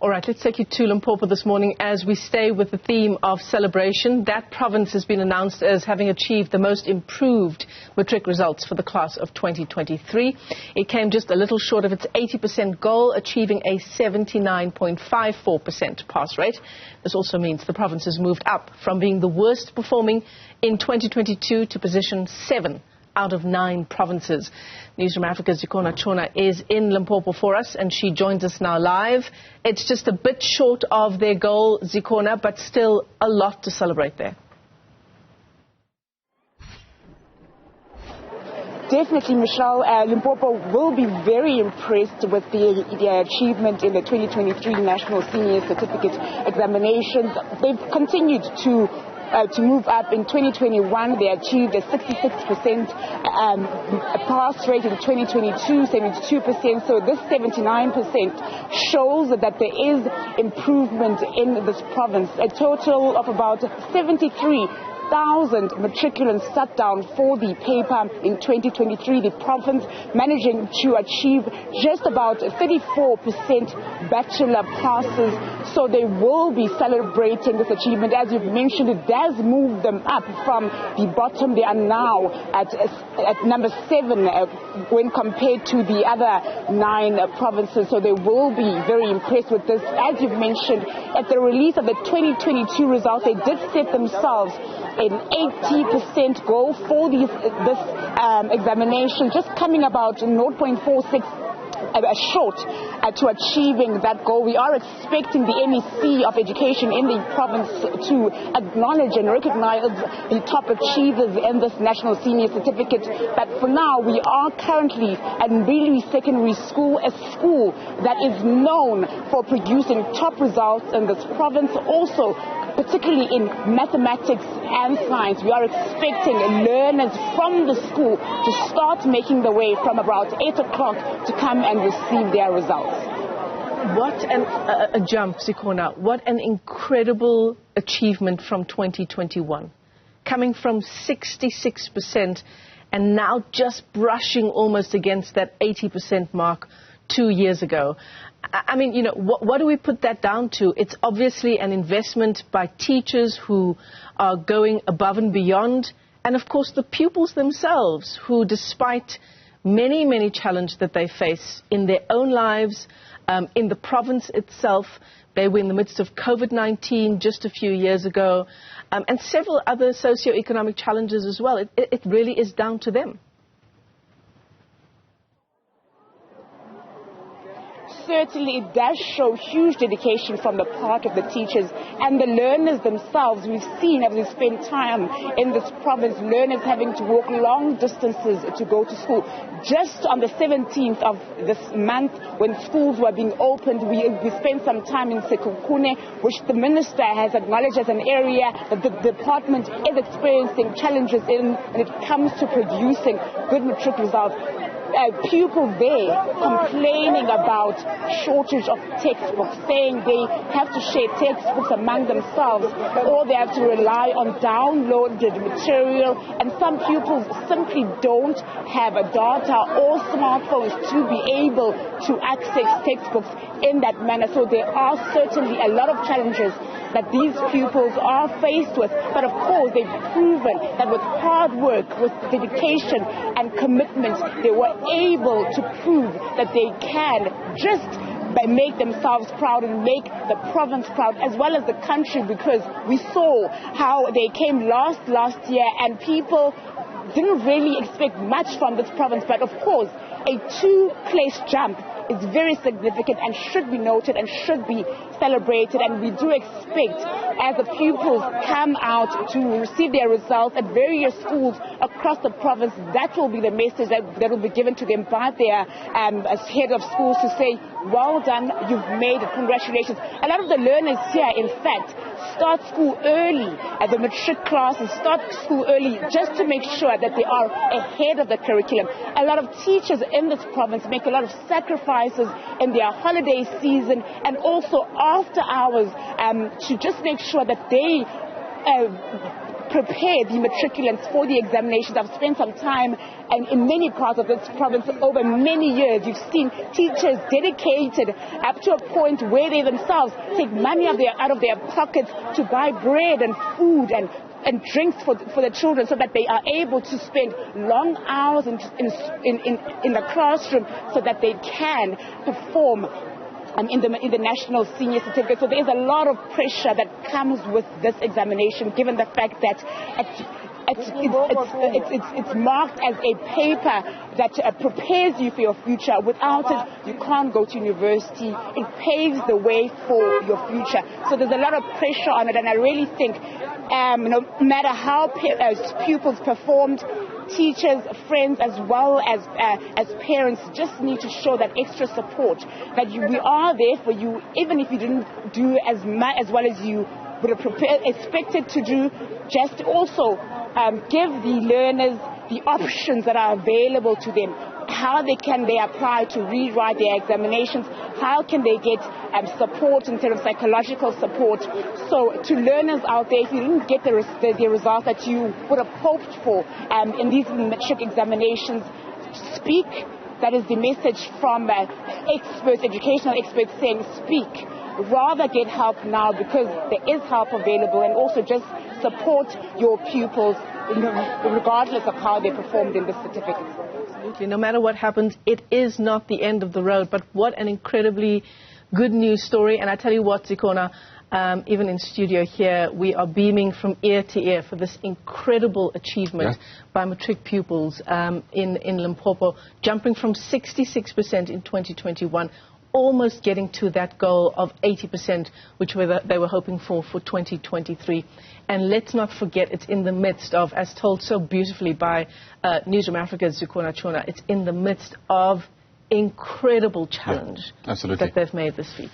All right, let's take you to Limpopo this morning as we stay with the theme of celebration. That province has been announced as having achieved the most improved matric results for the class of 2023. It came just a little short of its 80% goal, achieving a 79.54% pass rate. This also means the province has moved up from being the worst performing in 2022 to position 7 out of 9 provinces. Newzroom Afrika's Zikhona Tshona is in Limpopo for us, and she joins us now live. It's just a bit short of their goal, Zikhona, but still a lot to celebrate there. Definitely, Michelle. Limpopo will be very impressed with the achievement in the 2023 National Senior Certificate Examinations. They've continued to move up. In 2021, they achieved a 66% pass rate. In 2022, 72%. So this 79% shows that there is improvement in this province. A total of about 73,000 matriculants sat down for the paper in 2023. The province managing to achieve just about 34% bachelor passes. So they will be celebrating this achievement. As you've mentioned, it does move them up from the bottom. They are now at number 7 when compared to the other 9 provinces. So they will be very impressed with this. As you've mentioned, at the release of the 2022 results, they did set themselves an 80% goal for this examination, just coming about 0.46 short to achieving that goal. We are expecting the MEC of Education in the province to acknowledge and recognize the top achievers in this National Senior Certificate. But for now, we are currently at Mbili Secondary School, a school that is known for producing top results in this province, also particularly in mathematics and science. We are expecting learners from the school to start making the way from about 8 o'clock to come and receive their results. What a jump, Zikhona. What an incredible achievement from 2021. Coming from 66% and now just brushing almost against that 80% mark 2 years ago. I mean, you know, what do we put that down to? It's obviously an investment by teachers who are going above and beyond, and of course the pupils themselves who, despite many, many challenges that they face in their own lives, in the province itself, they were in the midst of COVID-19 just a few years ago, and several other socio-economic challenges as well. It really is down to them. Certainly, it does show huge dedication from the part of the teachers and the learners themselves. We've seen, as we spend time in this province, learners having to walk long distances to go to school. Just on the 17th of this month, when schools were being opened, we spent some time in Zikhona, which the minister has acknowledged as an area that the department is experiencing challenges in when it comes to producing good matric results. Pupils there complaining about shortage of textbooks, saying they have to share textbooks among themselves or they have to rely on downloaded material, and some pupils simply don't have a data or smartphones to be able to access textbooks in that manner. So there are certainly a lot of challenges that these pupils are faced with. But of course, they've proven that with hard work, with dedication and commitment, they were able to prove that they can just make themselves proud and make the province proud, as well as the country, because we saw how they came last year and people didn't really expect much from this province. But of course, a 2-place jump is very significant and should be noted and should be celebrated. And we do expect, as the pupils come out to receive their results at various schools across the province, that will be the message that will be given to them by their head of schools to say, well done, you've made it, congratulations. A lot of the learners here, in fact, start school early at the matric classes, start school early just to make sure that they are ahead of the curriculum. A lot of teachers in this province make a lot of sacrifices in their holiday season and also after hours to just make sure that they prepare the matriculants for the examinations. I've spent some time in many parts of this province over many years. You've seen teachers dedicated up to a point where they themselves take money out of their pockets to buy bread and food and drinks for the children, so that they are able to spend long hours in the classroom, so that they can perform in the national senior certificate. So there's a lot of pressure that comes with this examination, given the fact that it's marked as a paper that prepares you for your future. Without it, you can't go to university. It paves the way for your future. So there's a lot of pressure on it, and I really think no matter how pupils performed, teachers, friends, as well as parents just need to show that extra support, that we are there for you, even if you didn't do as well as you would have expected to do. Just also give the learners the options that are available to them. How can they apply to rewrite their examinations? How can they get support in terms of psychological support? So to learners out there, if you didn't get the results that you would have hoped for in these matric examinations, speak. That is the message from experts, educational experts, saying speak. Rather get help now, because there is help available, and also just support your pupils regardless of how they performed in the certificate. Absolutely. No matter what happens, it is not the end of the road. But what an incredibly good news story. And I tell you what, Zikhona, even in studio here, we are beaming from ear to ear for this incredible achievement by matric pupils in Limpopo, jumping from 66% in 2021, almost getting to that goal of 80%, which they were hoping for 2023. And let's not forget, it's in the midst of, as told so beautifully by Newzroom Afrika's Zikhona Tshona, it's in the midst of incredible challenge that they've made this feat.